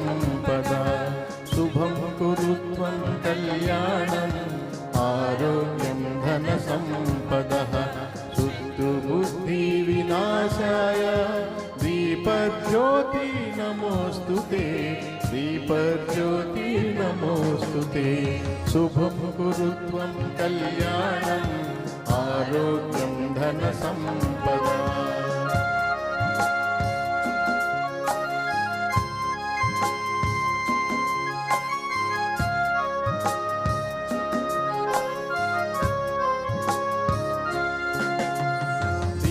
సంపదా శుభం కురు త్వం కళ్యాణం ఆరోగ్యం ధన సంపదః బుద్ధి వినాశాయ దీపజ్యోతి నమోస్తుతే దీపజ్యోతి నమోస్తుతే శుభం కురు త్వం కళ్యాణం ఆరోగ్యం ధన సంపదా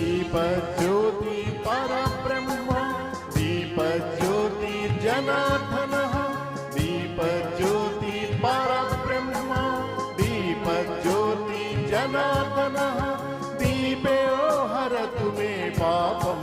दीपज्योति परब्रह्म दीपज्योति जनार्दनः दीपज्योति परब्रह्म दीपज्योति जनार्दनः दीपो हरतु मे पापं